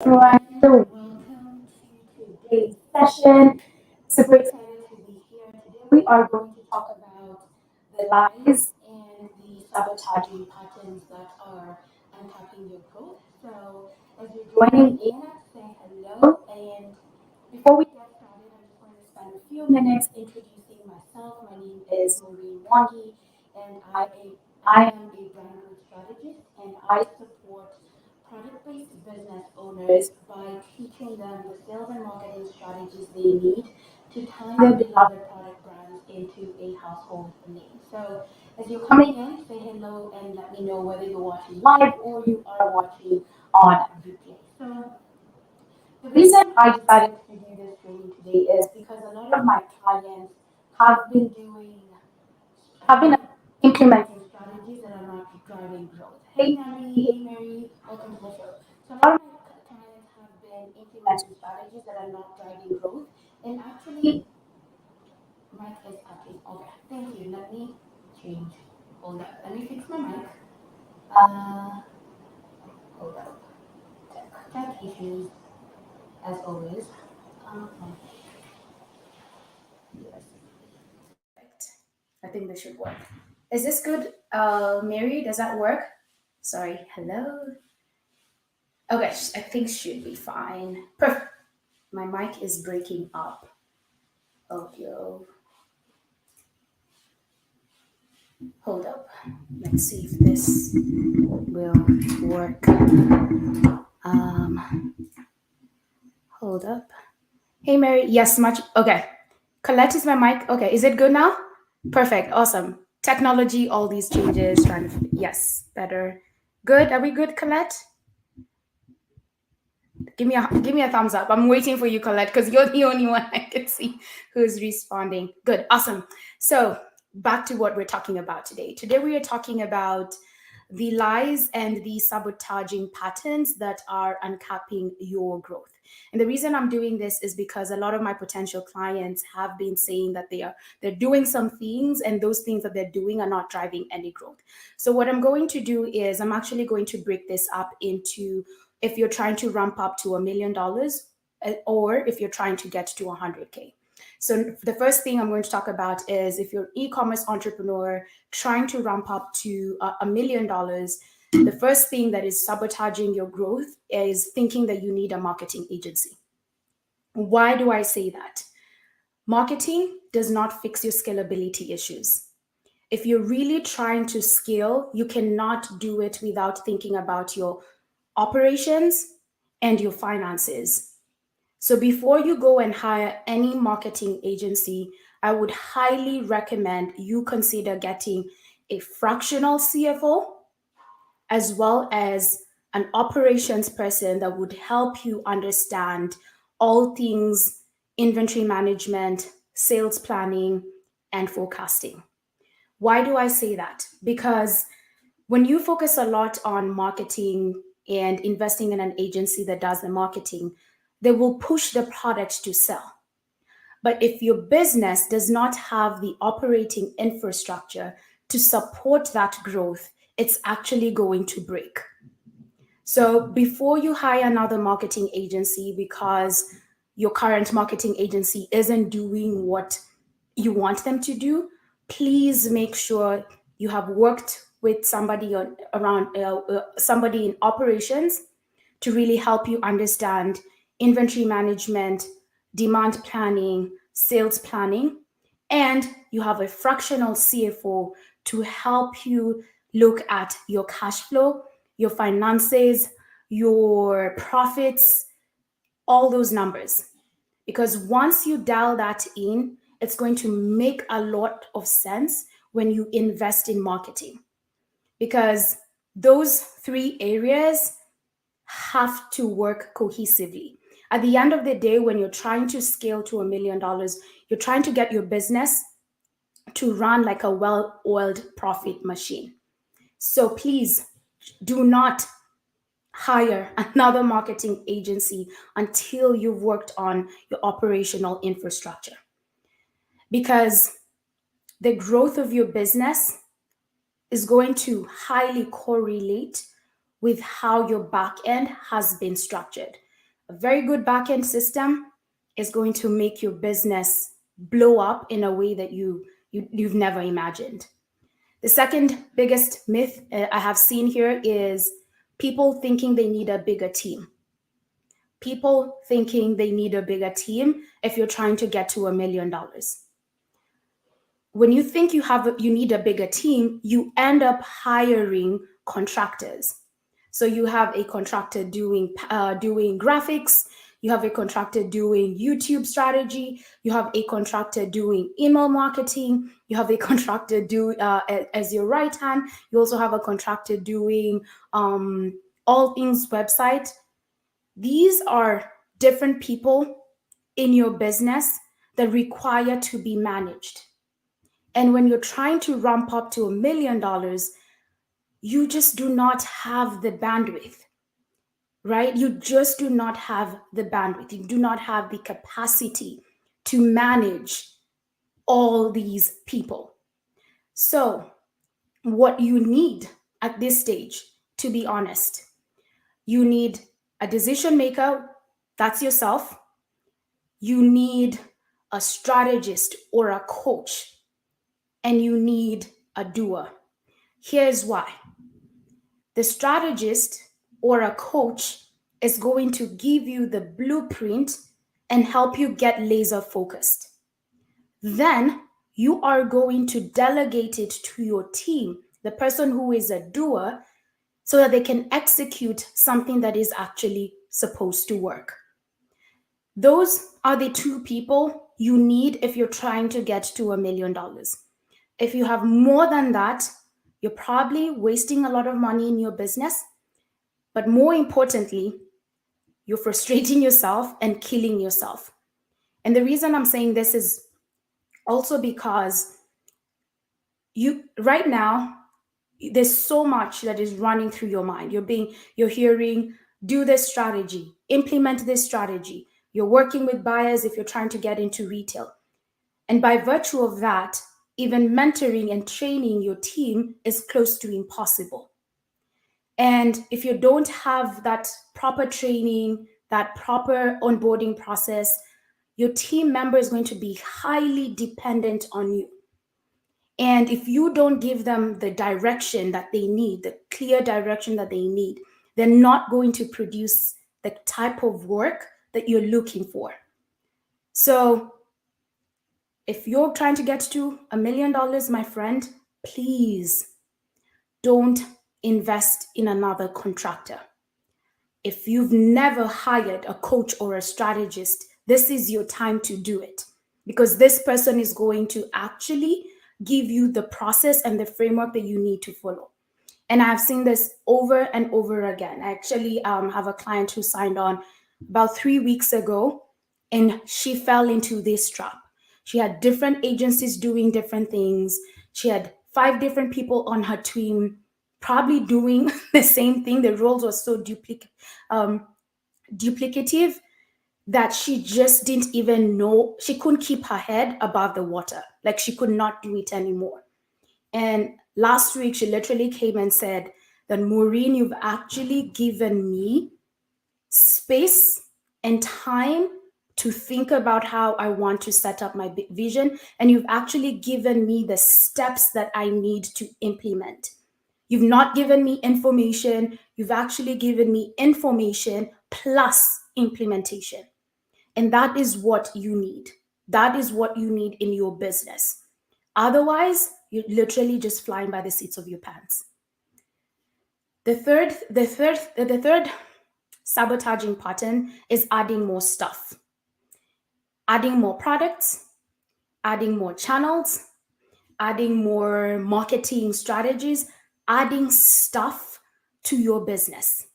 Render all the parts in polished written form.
Everyone, so welcome to today's session. Super excited to be here. Today we are going to talk about the lies and the sabotaging patterns that are uncapping your growth. So as you're joining in, say hello. And before we get started, I just want to spend a few minutes introducing myself. My name is Maureen Wangi, and I am a brand growth strategist, and I support product-based business owners by teaching them the sales and marketing strategies they need to turn their beloved product brands into a household name. So as you're coming in, say hello and let me know whether you're watching live or you are watching on replay. So the reason I decided to do this training today is because a lot of my clients have been doing have been implementing strategies that are not driving growth. Hey Mary, welcome to the show. So a lot of my clients have been implementing strategies that are not driving growth, and actually, mic is cutting. Okay, thank you. Let me change. Hold up. Let me fix my mic. Uh, hold up. Tech issues as always. Uh-huh. Yes. Perfect. I think this should work. Is this good, Mary? Does that work? Sorry. Hello. Okay, I think should be fine. Perfect. My mic is breaking up. Audio. Hold up. Let's see if this will work. Um, hold up. Hey, Mary. Yes, much. Okay. Colette is my mic. Okay, is it good now? Perfect. Awesome. Technology, all these changes. Trying to. Yes, better. Good. Are we good, Colette? Give me a thumbs up. I'm waiting for you, Colette, because you're the only one I can see who's responding. Good, awesome. So back to what we're talking about today. Today we are talking about the lies and the sabotaging patterns that are uncapping your growth. And the reason I'm doing this is because a lot of my potential clients have been saying that they're doing some things, and those things that they're doing are not driving any growth. So what I'm going to do is I'm actually going to break this up into if you're trying to ramp up to $1 million, or if you're trying to get to 100K. So the first thing I'm going to talk about is if you're an e-commerce entrepreneur trying to ramp up to $1 million, the first thing that is sabotaging your growth is thinking that you need a marketing agency. Why do I say that? Marketing does not fix your scalability issues. If you're really trying to scale, you cannot do it without thinking about your operations and your finances. So before you go and hire any marketing agency, I would highly recommend you consider getting a fractional CFO as well as an operations person that would help you understand all things inventory management, sales planning, and forecasting. Why do I say that? Because when you focus a lot on marketing and investing in an agency that does the marketing, they will push the product to sell. But if your business does not have the operating infrastructure to support that growth, it's actually going to break. So before you hire another marketing agency because your current marketing agency isn't doing what you want them to do, please make sure you have worked with somebody somebody in operations to really help you understand inventory management, demand planning, sales planning, and you have a fractional CFO to help you look at your cash flow, your finances, your profits, all those numbers. Because once you dial that in, it's going to make a lot of sense when you invest in marketing. Because those three areas have to work cohesively. At the end of the day, when you're trying to scale to $1 million, you're trying to get your business to run like a well oiled profit machine. So please do not hire another marketing agency until you've worked on your operational infrastructure. Because the growth of your business is going to highly correlate with how your back end has been structured. A very good backend system is going to make your business blow up in a way that you've never imagined. The second biggest myth I have seen here is people thinking they need a bigger team. People thinking they need a bigger team if you're trying to get to $1 million. When you think you need a bigger team, you end up hiring contractors. So you have a contractor doing graphics, you have a contractor doing YouTube strategy, you have a contractor doing email marketing, you have a contractor as your right hand, you also have a contractor doing all things website. These are different people in your business that require to be managed. And when you're trying to ramp up to $1 million, you just do not have the bandwidth, right? You just do not have the bandwidth. You do not have the capacity to manage all these people. So what you need at this stage, to be honest, you need a decision maker, that's yourself. You need a strategist or a coach, and you need a doer. Here's why. The strategist or a coach is going to give you the blueprint and help you get laser focused. Then you are going to delegate it to your team, the person who is a doer, so that they can execute something that is actually supposed to work. Those are the two people you need if you're trying to get to $1 million. If you have more than that, you're probably wasting a lot of money in your business, but more importantly, you're frustrating yourself and killing yourself. And the reason I'm saying this is also because right now, there's so much that is running through your mind. You're hearing, do this strategy, implement this strategy. You're working with buyers if you're trying to get into retail. And by virtue of that, even mentoring and training your team is close to impossible. And if you don't have that proper training, that proper onboarding process, your team member is going to be highly dependent on you. And if you don't give them the direction that they need, the clear direction that they need, they're not going to produce the type of work that you're looking for. So if you're trying to get to $1 million, my friend, please don't invest in another contractor. If you've never hired a coach or a strategist, this is your time to do it, because this person is going to actually give you the process and the framework that you need to follow. And I've seen this over and over again. I actually have a client who signed on about 3 weeks ago, and she fell into this trap. She had different agencies doing different things. She had 5 different people on her team, probably doing the same thing. The roles were so duplicative that she just didn't even know. She couldn't keep her head above the water. Like, she could not do it anymore. And last week, she literally came and said that, Maureen, you've actually given me space and time to think about how I want to set up my vision. And you've actually given me the steps that I need to implement. You've not given me information. You've actually given me information plus implementation. And that is what you need. That is what you need in your business. Otherwise, you're literally just flying by the seats of your pants. The third sabotaging pattern is adding more stuff. Adding more products, adding more channels, adding more marketing strategies, adding stuff to your business.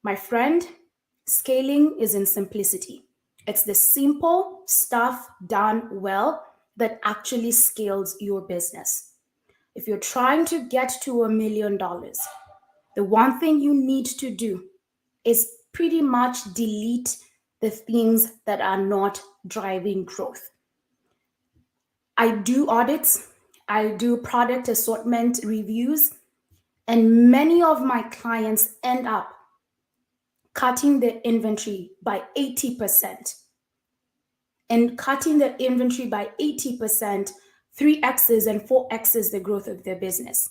My friend, scaling is in simplicity. It's the simple stuff done well that actually scales your business. If you're trying to get to $1 million, the one thing you need to do is pretty much delete the things that are not driving growth. I do audits, I do product assortment reviews, and many of my clients end up cutting the inventory by 80%. And cutting the inventory by 80%, 3x's and 4x's the growth of their business.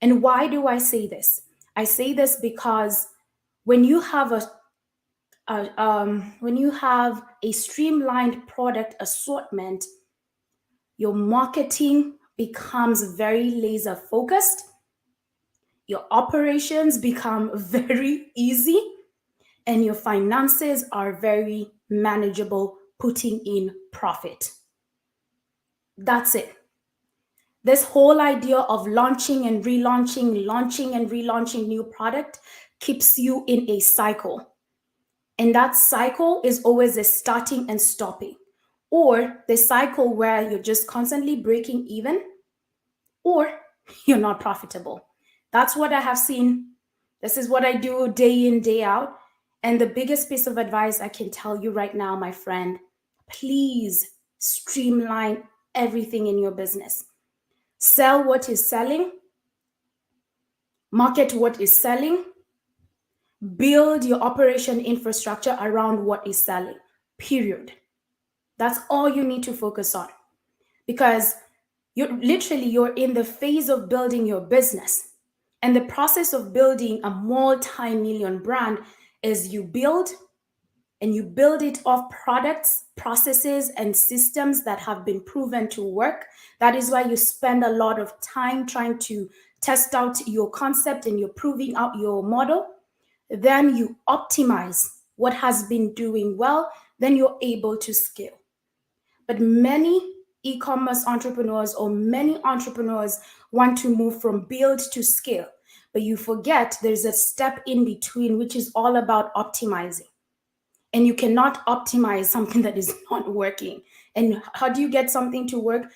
And why do I say this? I say this because when you have a streamlined product assortment, your marketing becomes very laser focused. Your operations become very easy, and your finances are very manageable, putting in profit. That's it. This whole idea of launching and relaunching new product keeps you in a cycle. And that cycle is always a starting and stopping, or the cycle where you're just constantly breaking even, or you're not profitable. That's what I have seen. This is what I do day in, day out. And the biggest piece of advice I can tell you right now, my friend, please streamline everything in your business. Sell what is selling, market what is selling, build your operation infrastructure around what is selling, period. That's all you need to focus on, because you're in the phase of building your business. And the process of building a multi-million brand is you build it off products, processes, and systems that have been proven to work. That is why you spend a lot of time trying to test out your concept and you're proving out your model. Then you optimize what has been doing well, then you're able to scale. But many e-commerce entrepreneurs or many entrepreneurs want to move from build to scale, but you forget there's a step in between, which is all about optimizing. And you cannot optimize something that is not working. And how do you get something to work?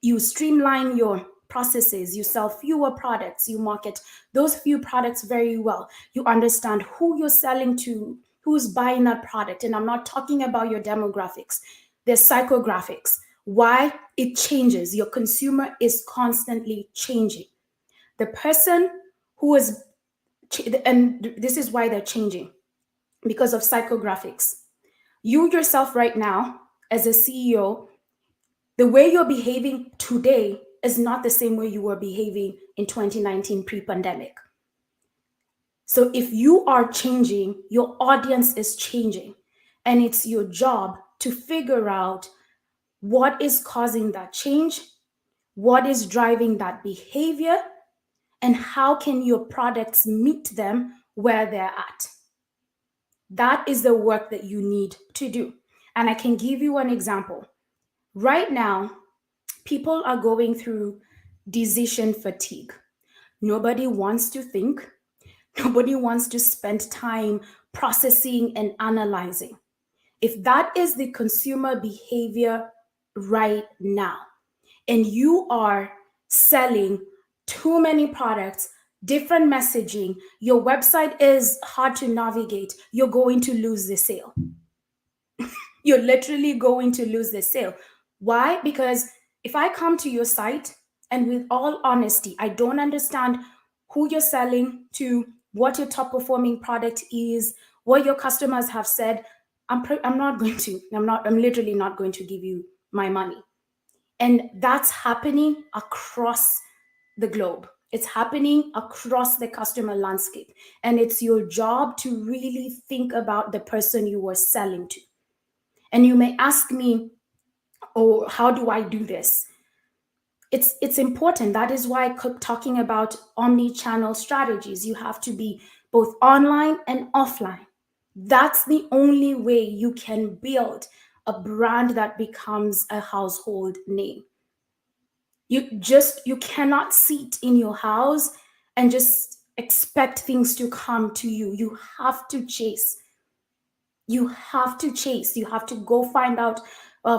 You streamline your processes, you sell fewer products, you market those few products very well. You understand who you're selling to, who's buying that product. And I'm not talking about your demographics. There's psychographics. Why? It changes. Your consumer is constantly changing. The person who is, and this is why they're changing, because of psychographics. You yourself right now, as a CEO, the way you're behaving today is not the same way you were behaving in 2019 pre-pandemic. So if you are changing, your audience is changing. And it's your job to figure out what is causing that change, what is driving that behavior, and how can your products meet them where they're at. That is the work that you need to do. And I can give you an example. Right now, people are going through decision fatigue. Nobody wants to think. Nobody wants to spend time processing and analyzing. If that is the consumer behavior right now, and you are selling too many products, different messaging, your website is hard to navigate, you're going to lose the sale. You're literally going to lose the sale. Why? Because if I come to your site and with all honesty, I don't understand who you're selling to, what your top performing product is, what your customers have said, I'm literally not going to give you my money. And that's happening across the globe. It's happening across the customer landscape. And it's your job to really think about the person you are selling to. And you may ask me, oh, how do I do this? It's important. That is why I keep talking about omni-channel strategies. You have to be both online and offline. That's the only way you can build a brand that becomes a household name. You cannot sit in your house and just expect things to come to you. You have to chase. You have to chase. You have to go find out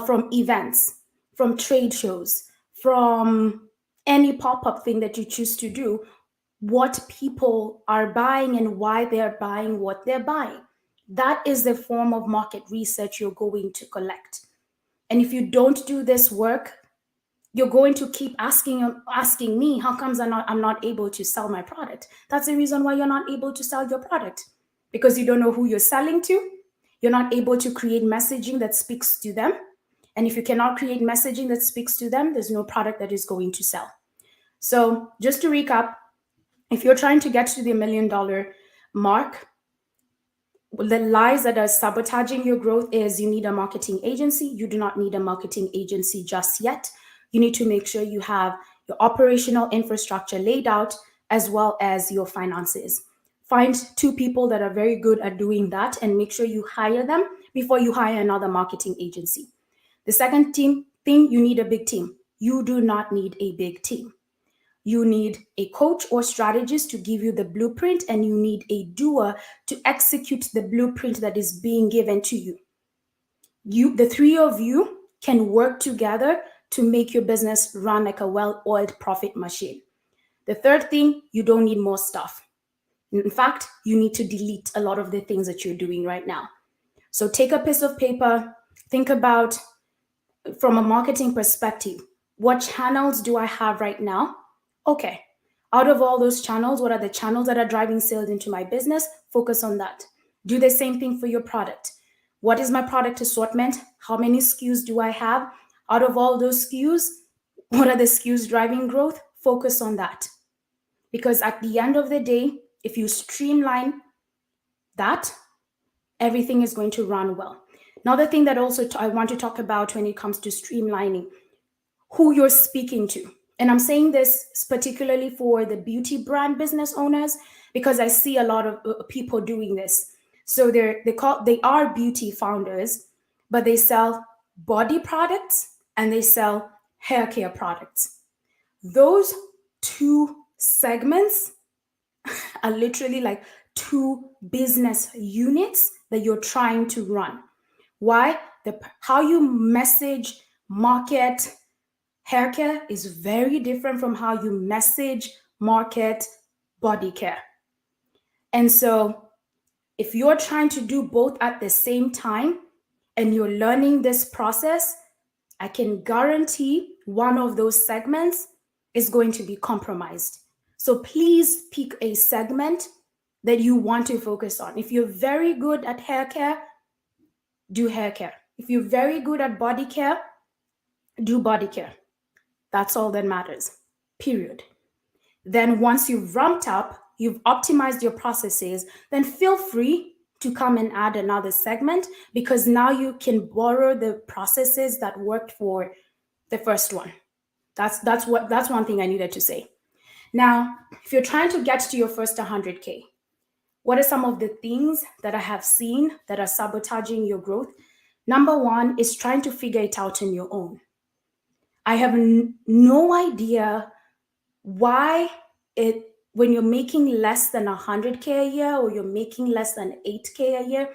from events, from trade shows, from any pop-up thing that you choose to do, what people are buying and why they're buying what they're buying. That is the form of market research you're going to collect. And if you don't do this work, you're going to keep asking me, how comes I'm not able to sell my product? That's the reason why you're not able to sell your product. because you don't know who you're selling to. You're not able to create messaging that speaks to them. And if you cannot create messaging that speaks to them, there's no product that is going to sell. So just to recap, if you're trying to get to the $1 million mark, the lies that are sabotaging your growth is you need a marketing agency. You do not need a marketing agency just yet. You need to make sure you have your operational infrastructure laid out as well as your finances. Find 2 people that are very good at doing that and make sure you hire them before you hire another marketing agency. The second thing, you need a big team. You do not need a big team. You need a coach or strategist to give you the blueprint, and you need a doer to execute the blueprint that is being given to you. The 3 of you can work together to make your business run like a well-oiled profit machine. The third thing, you don't need more stuff. In fact, you need to delete a lot of the things that you're doing right now. So take a piece of paper, think about, from a marketing perspective, what channels do I have right now? Okay, out of all those channels, what are the channels that are driving sales into my business? Focus on that. Do the same thing for your product. What is my product assortment? How many SKUs do I have? Out of all those SKUs, what are the SKUs driving growth? Focus on that. Because at the end of the day, if you streamline that, everything is going to run well. Another thing that also I want to talk about when it comes to streamlining, who you're speaking to. And I'm saying this particularly for the beauty brand business owners, because I see a lot of people doing this. So they are beauty founders, but they sell body products and they sell hair care products. Those 2 segments are literally like 2 business units that you're trying to run. Why? How you message, market hair care is very different from how you message, market body care. And so if you're trying to do both at the same time and you're learning this process, I can guarantee one of those segments is going to be compromised. So please pick a segment that you want to focus on. If you're very good at hair care, do hair care. If you're very good at body care, do body care. That's all that matters, period. Then once you've ramped up, you've optimized your processes, then feel free to come and add another segment, because now you can borrow the processes that worked for the first one. That's one thing I needed to say. Now, if you're trying to get to your first 100K, what are some of the things that I have seen that are sabotaging your growth? Number 1 is trying to figure it out on your own. I have no idea why when you're making less than 100K a year or you're making less than 8K a year,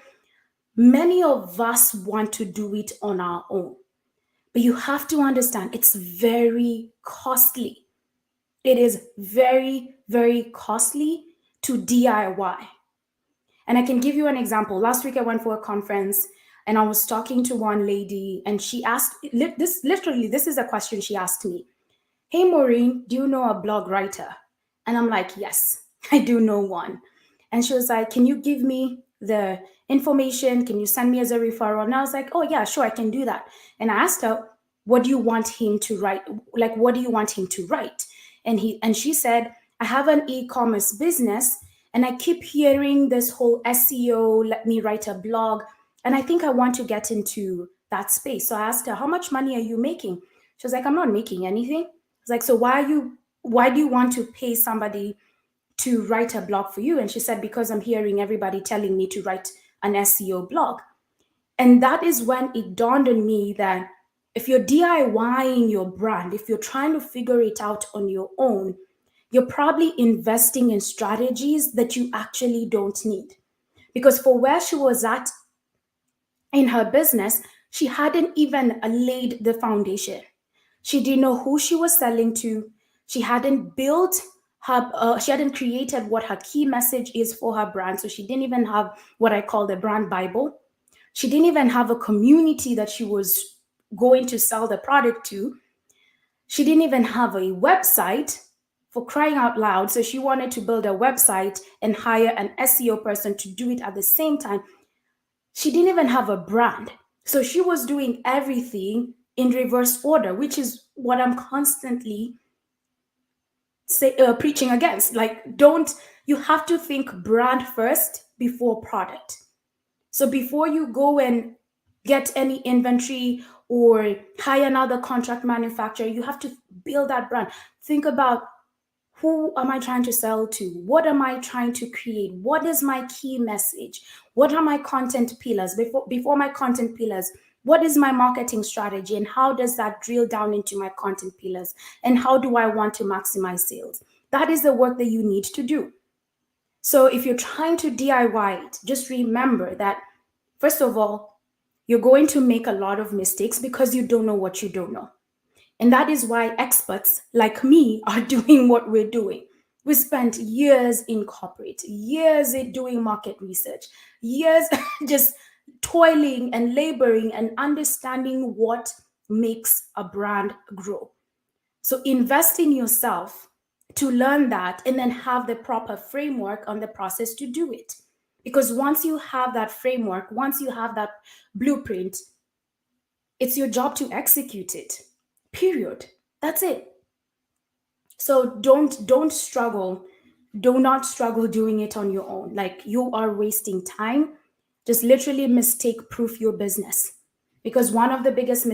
many of us want to do it on our own. But you have to understand it's very costly. It is very, very costly to DIY. And I can give you an example. Last week I went for a conference and I was talking to one lady and she asked, this is a question she asked me. Hey, Maureen, do you know a blog writer? And I'm like, yes, I do know one. And she was like, can you give me the information? Can you send me as a referral? And I was like, oh yeah, sure, I can do that. And I asked her, what do you want him to write? Like, what do you want him to write? And she said, I have an e-commerce business and I keep hearing this whole SEO, let me write a blog. And I think I want to get into that space. So I asked her, how much money are you making? She was like, I'm not making anything. I was like, so why do you want to pay somebody to write a blog for you? And she said, because I'm hearing everybody telling me to write an SEO blog. And that is when it dawned on me that if you're DIYing your brand, if you're trying to figure it out on your own, you're probably investing in strategies that you actually don't need. Because for where she was at in her business, she hadn't even laid the foundation. She didn't know who she was selling to. She hadn't built her, she hadn't created what her key message is for her brand. So she didn't even have what I call the brand Bible. She didn't even have a community that she was going to sell the product to. She didn't even have a website. for crying out loud. So she wanted to build a website and hire an SEO person to do it at the same time. She didn't even have a brand. So she was doing everything in reverse order, which is what I'm constantly preaching against. Like, you have to think brand first before product. So before you go and get any inventory or hire another contract manufacturer, you have to build that brand. Think about, who am I trying to sell to? What am I trying to create? What is my key message? What are my content pillars? Before my content pillars, what is my marketing strategy? And how does that drill down into my content pillars? And how do I want to maximize sales? That is the work that you need to do. So if you're trying to DIY it, just remember that, first of all, you're going to make a lot of mistakes because you don't know what you don't know. And that is why experts like me are doing what we're doing. We spent years in corporate, years in doing market research, years just toiling and laboring and understanding what makes a brand grow. So invest in yourself to learn that, and then have the proper framework on the process to do it. Because once you have that framework, once you have that blueprint, it's your job to execute it. Period. That's it. So don't struggle. Do not struggle doing it on your own. Like, you are wasting time. Just literally mistake proof your business. Because one of the biggest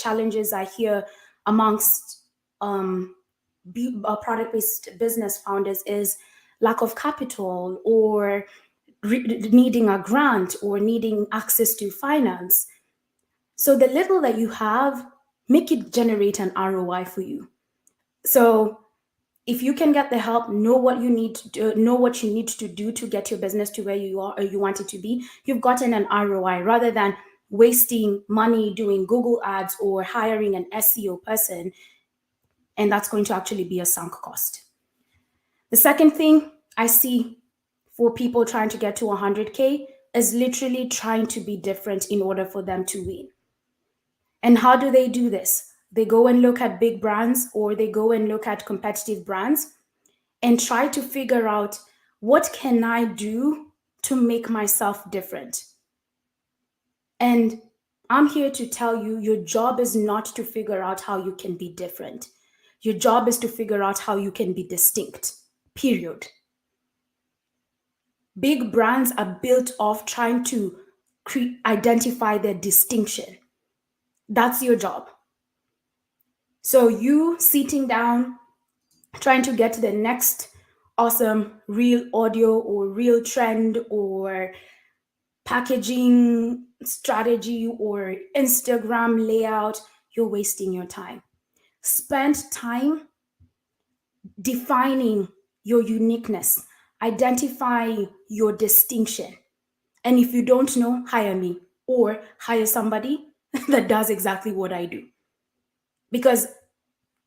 challenges I hear amongst product-based business founders is lack of capital, or needing a grant, or needing access to finance. So the little that you have, make it generate an ROI for you. So if you can get the help, know what you need to do to get your business to where you are or you want it to be, you've gotten an ROI, rather than wasting money doing Google ads or hiring an SEO person, and that's going to actually be a sunk cost. The second thing I see for people trying to get to 100K is literally trying to be different in order for them to win. And how do they do this? They go and look at big brands, or they go and look at competitive brands and try to figure out, what can I do to make myself different? And I'm here to tell you, your job is not to figure out how you can be different. Your job is to figure out how you can be distinct, period. Big brands are built off trying to identify their distinction. That's your job. So you sitting down, trying to get to the next awesome real audio or real trend or packaging strategy or Instagram layout, you're wasting your time. Spend time defining your uniqueness, identifying your distinction. And if you don't know, hire me, or hire somebody that does exactly what I do. Because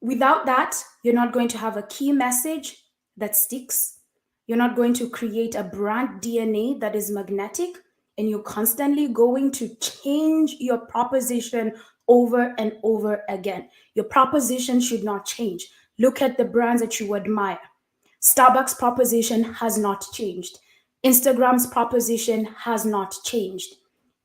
without that, you're not going to have a key message that sticks. You're not going to create a brand DNA that is magnetic, and you're constantly going to change your proposition over and over again. Your proposition should not change. Look at the brands that you admire. Starbucks' proposition has not changed. Instagram's proposition has not changed.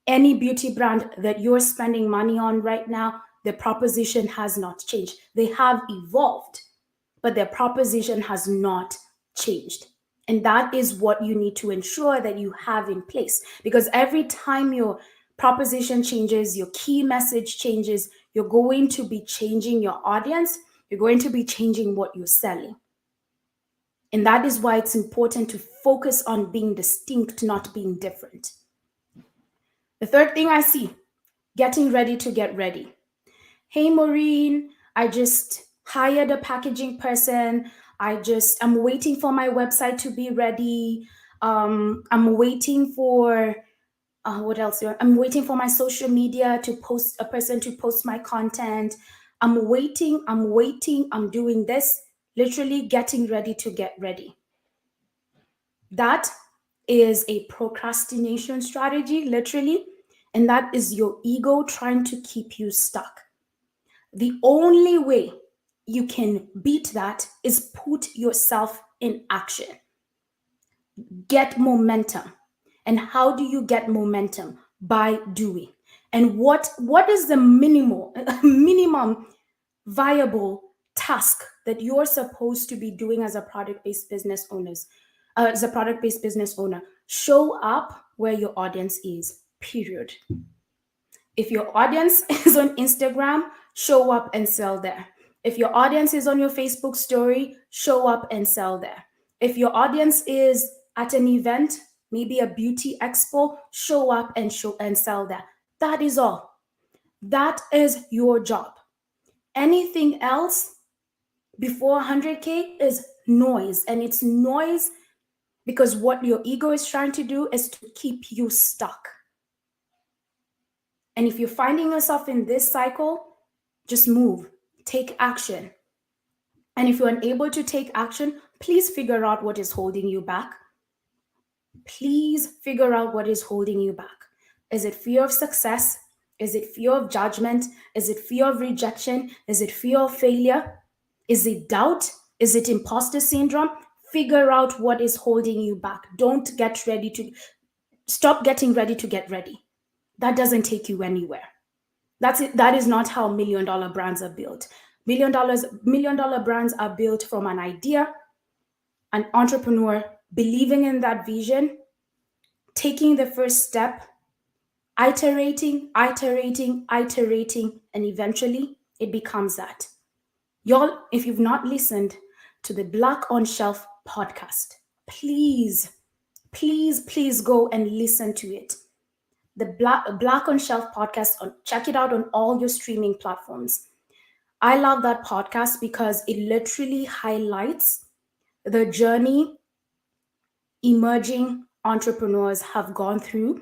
Any beauty brand that you're spending money on right now, the proposition has not changed. They have evolved, but their proposition has not changed. And that is what you need to ensure that you have in place. Because every time your proposition changes, your key message changes, you're going to be changing your audience. You're going to be changing what you're selling. And that is why it's important to focus on being distinct, not being different. The third thing I see, getting ready to get ready. Hey, Maureen, I just hired a packaging person. I'm waiting for my website to be ready. I'm waiting for, what else? I'm waiting for my social media to post, a person to post my content. I'm waiting, I'm doing this, literally getting ready to get ready. That is a procrastination strategy, literally, and that is your ego trying to keep you stuck. The only way you can beat that is put yourself in action. Get momentum. And how do you get momentum? By doing. And what is the minimum viable task that you're supposed to be doing as a product-based business owner? Show up where your audience is, period. If your audience is on Instagram, show up and sell there. If your audience is on your Facebook story, show up and sell there. If your audience is at an event, maybe a beauty expo, show up and sell there. That is all. That is your job. Anything else before 100K is noise, and it's noise because what your ego is trying to do is to keep you stuck. And if you're finding yourself in this cycle, just move, take action. And if you're unable to take action, please figure out what is holding you back. Please figure out what is holding you back. Is it fear of success? Is it fear of judgment? Is it fear of rejection? Is it fear of failure? Is it doubt? Is it imposter syndrome? Figure out what is holding you back. Stop getting ready to get ready. That doesn't take you anywhere. That's it. That is not how $1 million brands are built. $1 million brands are built from an idea, an entrepreneur believing in that vision, taking the first step, iterating, and eventually it becomes that. Y'all, if you've not listened to the Black on Shelf podcast, please go and listen to it. The Black on Shelf podcast, check it out on all your streaming platforms. I love that podcast because it literally highlights the journey emerging entrepreneurs have gone through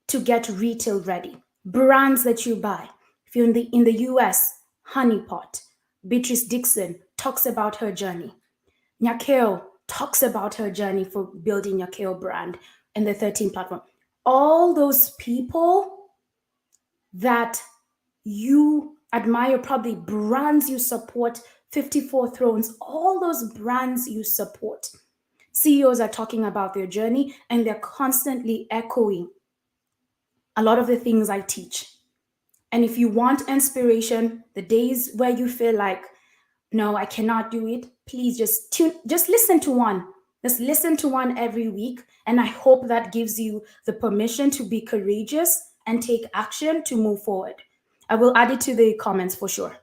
to get retail ready. Brands that you buy. If you're in the US, Honeypot, Beatrice Dixon talks about her journey. Nyakeo talks about her journey for building Nyakeo brand in the 13 platform. All those people that you admire, probably brands you support, 54 Thrones, all those brands you support. CEOs are talking about their journey and they're constantly echoing a lot of the things I teach. And if you want inspiration, the days where you feel like, no, I cannot do it, please just listen to one. Just listen to one every week. And I hope that gives you the permission to be courageous and take action to move forward. I will add it to the comments for sure.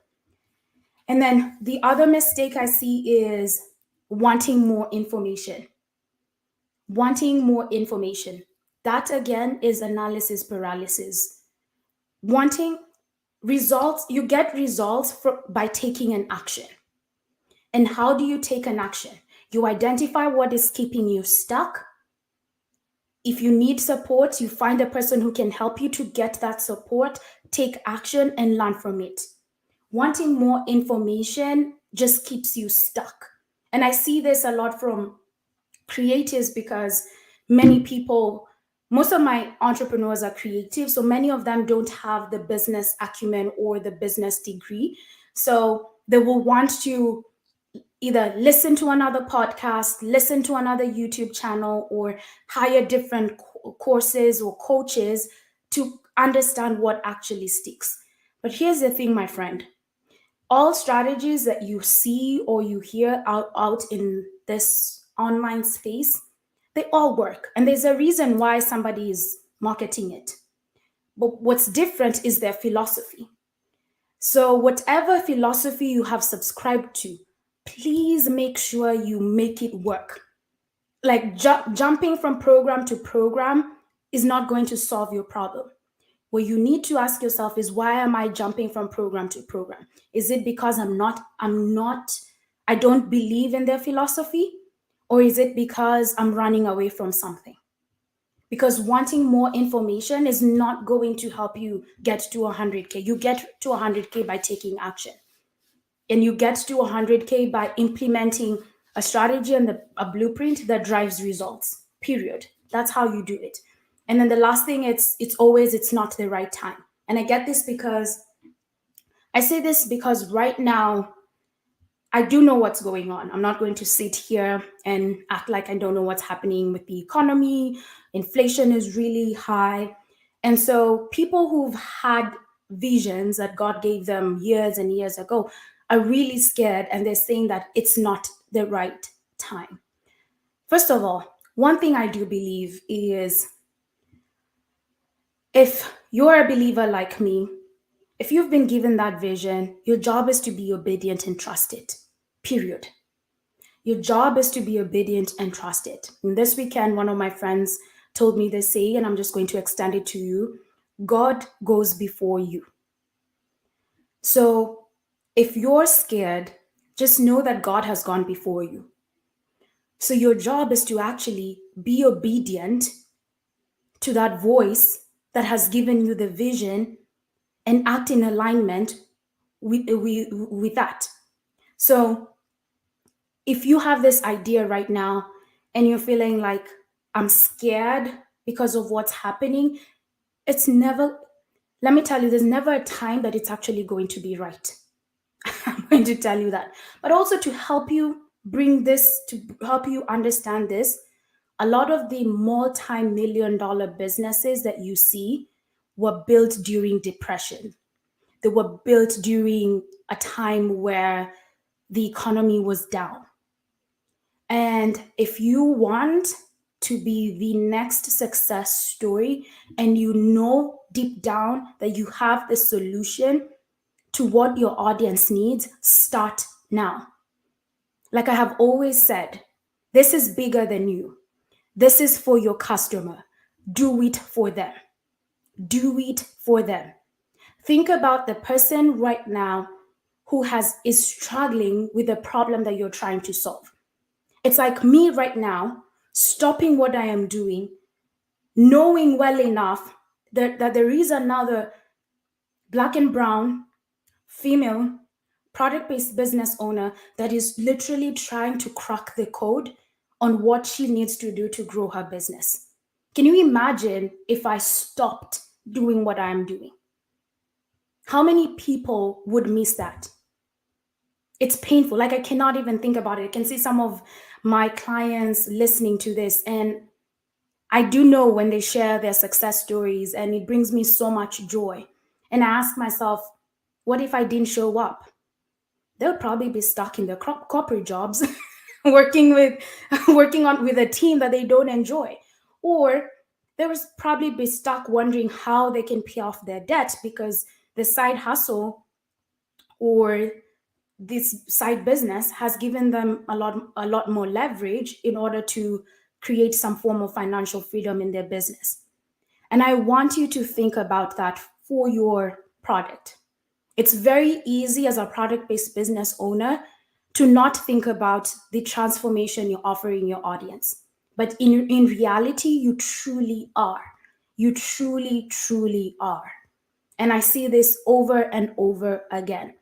And then the other mistake I see is wanting more information. Wanting more information. That again is analysis paralysis. Wanting results, you get results by taking an action. And how do you take an action? You identify what is keeping you stuck. If you need support, you find a person who can help you to get that support, take action and learn from it. Wanting more information just keeps you stuck. And I see this a lot from creatives because most of my entrepreneurs are creative, so many of them don't have the business acumen or the business degree. So they will want to either listen to another podcast, listen to another YouTube channel, or hire different courses or coaches to understand what actually sticks. But here's the thing, my friend. All strategies that you see or you hear out in this online space, they all work. And there's a reason why somebody is marketing it. But what's different is their philosophy. So whatever philosophy you have subscribed to, please make sure you make it work. Like jumping from program to program is not going to solve your problem. What you need to ask yourself is, why am I jumping from program to program? Is it because I don't believe in their philosophy? Or is it because I'm running away from something? Because wanting more information is not going to help you get to 100K. You get to 100K by taking action. And you get to 100K by implementing a strategy and a blueprint that drives results, period. That's how you do it. And then the last thing, it's not the right time. And I say this because right now, I do know what's going on. I'm not going to sit here and act like I don't know what's happening with the economy. Inflation is really high. And so people who've had visions that God gave them years and years ago are really scared, and they're saying that it's not the right time. First of all, one thing I do believe is, if you're a believer like me, if you've been given that vision, your job is to be obedient and trust it. Period. Your job is to be obedient and trust it. And this weekend, one of my friends told me this saying, and I'm just going to extend it to you: God goes before you. So if you're scared, just know that God has gone before you. So your job is to actually be obedient to that voice that has given you the vision and act in alignment with that. So if you have this idea right now and you're feeling like, I'm scared because of what's happening, it's never, let me tell you, there's never a time that it's actually going to be right. I'm going to tell you that. But also to help you bring this, to help you understand this, a lot of the multi-million-dollar businesses that you see were built during depression. They were built during a time where the economy was down. And if you want to be the next success story, and you know deep down that you have the solution to what your audience needs, start now. Like I have always said, this is bigger than you. This is for your customer. Do it for them. Do it for them. Think about the person right now who is struggling with the problem that you're trying to solve. It's like me right now, stopping what I am doing, knowing well enough that there is another Black and brown female product-based business owner that is literally trying to crack the code on what she needs to do to grow her business. Can you imagine if I stopped doing what I'm doing? How many people would miss that? It's painful. Like, I cannot even think about it. I can see some of my clients listening to this, and I do know when they share their success stories, and it brings me so much joy. And I ask myself, what if I didn't show up? They'll probably be stuck in their corporate jobs, working with a team that they don't enjoy, or they will probably be stuck wondering how they can pay off their debt because the side hustle or this side business has given them a lot more leverage in order to create some form of financial freedom in their business. And I want you to think about that for your product. It's very easy as a product-based business owner to not think about the transformation you're offering your audience. But in reality, you truly are. You truly, truly are. And I see this over and over again.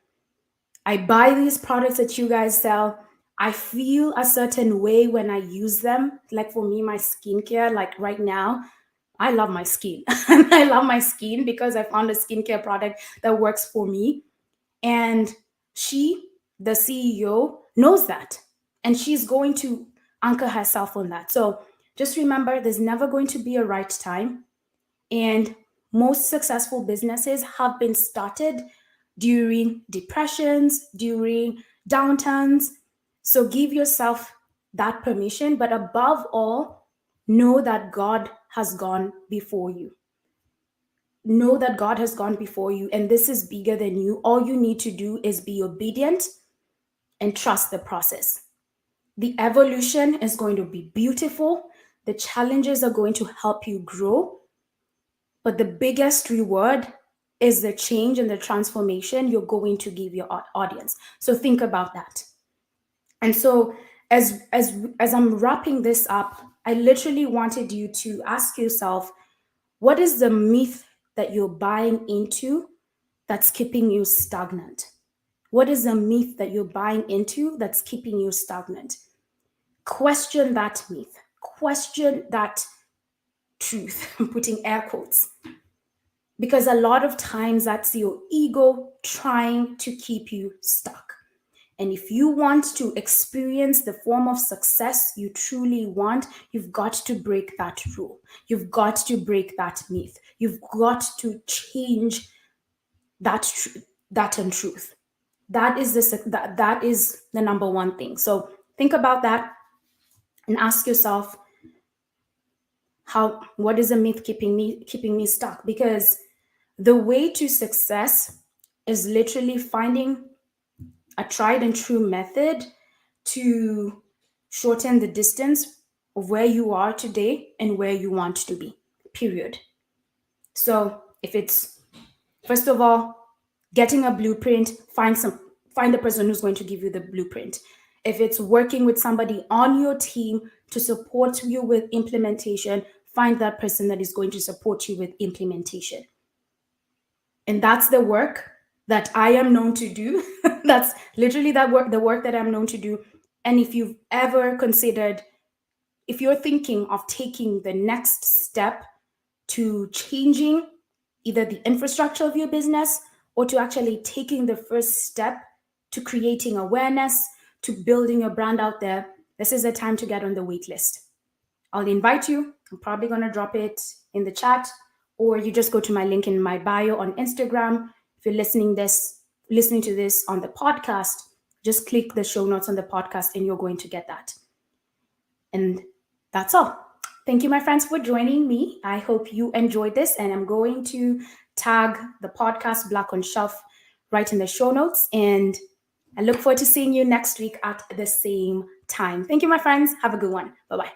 I buy these products that you guys sell. I feel a certain way when I use them. Like for me, my skincare, like right now, I love my skin. I love my skin because I found a skincare product that works for me. And she, the CEO, knows that. And she's going to anchor herself on that. So just remember, there's never going to be a right time. And most successful businesses have been started during depressions, during downturns. So give yourself that permission. But above all, know that God has gone before you. Know that God has gone before you, and this is bigger than you. All you need to do is be obedient and trust the process. The evolution is going to be beautiful. The challenges are going to help you grow. But the biggest reward is the change and the transformation you're going to give your audience. So think about that. And so as I'm wrapping this up, I literally wanted you to ask yourself, what is the myth that you're buying into that's keeping you stagnant? What is the myth that you're buying into that's keeping you stagnant? Question that myth. Question that truth. I'm putting air quotes. Because a lot of times that's your ego trying to keep you stuck. And if you want to experience the form of success you truly want, you've got to break that rule. You've got to break that myth. You've got to change that untruth. That is the number one thing. So think about that and ask yourself, what is the myth keeping me stuck? Because the way to success is literally finding a tried and true method to shorten the distance of where you are today and where you want to be, period. So if it's, first of all, getting a blueprint, find the person who's going to give you the blueprint. If it's working with somebody on your team to support you with implementation, find that person that is going to support you with implementation. And that's the work that I am known to do. That's literally the work that I'm known to do. And if you've ever considered, if you're thinking of taking the next step to changing either the infrastructure of your business or to actually taking the first step to creating awareness, to building your brand out there, this is the time to get on the wait list. I'll invite you. I'm probably going to drop it in the chat, or you just go to my link in my bio on Instagram. If you're listening to this on the podcast, just click the show notes on the podcast and you're going to get that. And that's all. Thank you, my friends, for joining me. I hope you enjoyed this, and I'm going to tag the podcast Black on Shelf right in the show notes. And I look forward to seeing you next week at the same time. Thank you, my friends. Have a good one. Bye-bye.